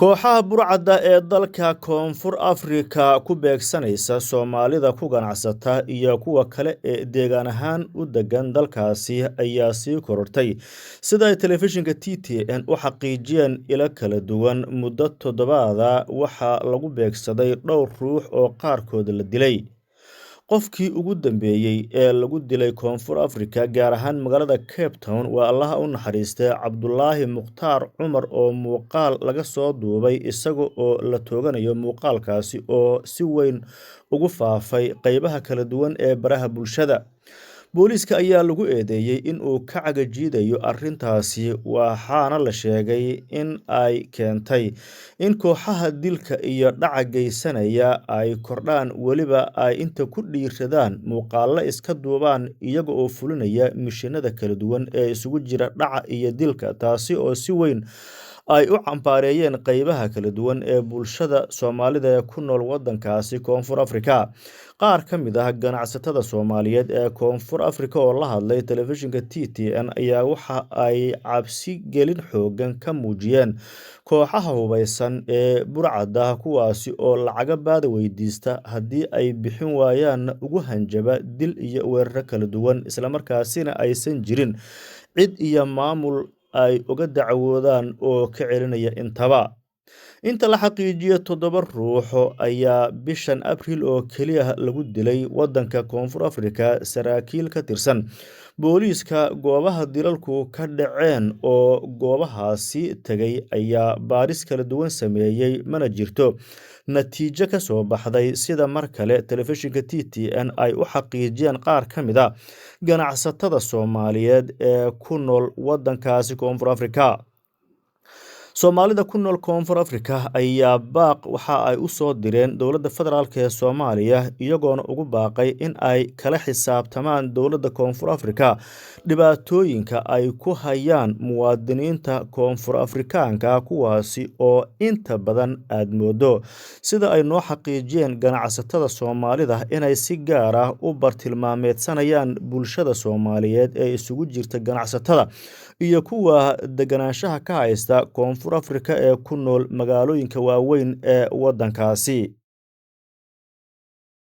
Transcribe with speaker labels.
Speaker 1: Kooxaha burcadda ee dalka Koonfur Afrika ku beegsanaysa Soomaalida ku ganacsata iyo kuwa kale ee deegaan ahaan u degan dalkaasi ayaa sii korortay, sida ay telefishinka TTN u xaqiijiyeen ilo kala duwan. Muddo toddobaad waxaa lagu beegsaday dhowr ruux oo qaarkood la dilay. Qofkii ugu dambeeyay ee lagu dilay Koonfur Afrika, gaar ahaan magaalada Cape Town, waa Allaha u naxariistay Cabdulaahi Mukhtaar Cumar oo muuqaal laga soo duubay isaga oo la tooganayo. Muuqaalkaasi oo si weyn ugu faafay qaybaha kala duwan ee baraha bulshada. Booliiska ayaa lagu eedeeyay in uu ka cagajiidayo arrintaasi, waxaana la sheegay in ay keentay in kooxaha dilka iyo dhaca geysanaya ay kordhaan, weliba ay inta ku dhiiradaan muuqaallo iska duubaan iyaga oo fulinaya mishinada kala duwan ee isugu jira dhaca iyo dilka, taasi oo si weyn ay u cambaareeyeen qaybaha kala duwan ee bulshada Soomaalida ee ku nool waddankaasi Koonfur Afrika. Qaar ka mid ah ganacsatada Soomaaliyeed ee Koonfur Afrika oo la hadlay telefishinka TTN ayaa waxa ay cabsi gelin xooggan ka muujiyeen kooxaha hubeysan ee burcadda, kuwaasi oo lacago baad weydiista haddii ay bixin waayaan ugu hanjaba dil iyo weeraro kala duwan, islamarkaasina aysan jirin cid iyo maamul ay uga dacwoodaan oo ka celinaya intaba. Inta la xaqiijiyay 7 ruux ayaa bishan Abriil oo keliya lagu dilay waddanka Koonfur Afrika. Saraakiil ka tirsan booliiska goobaha dilalku ka dhaceen oo goobahaasi tagay ayaa baaris kala duwan sameeyay, mana jirto natiijo ka soo baxday, sida mar kale telefishinka TTN ay u xaqiijiyeen qaar ka mid ah ganacsatada Soomaaliyeed ee ku nool waddankaasi Koonfur Afrika. Soomaalida ku nool Koonfur Afrika ayaa baaq waxa ay u soo direen dowladda federaalk ee Soomaaliya, iyagoona ugu baaqay in ay kala xisaabtamaan dowladda Koonfur Afrika dhibaatooyinka ay ku hayaan muwaadiniinta Koonfur Afrikaanka, kuwaasi oo inta badan aad moodo, sida ay noo xaqiijiyeen ganacsatada Soomaalida, inay si gaar ah u bartilmaameedsanayaan bulshada Soomaaliyeed ee isugu jirta ganacsatada iyo kuwa deganaanshaha ka haysta Koonfur Afrika ee ku nool magaalooyinka waaweyn ee waddankaasi.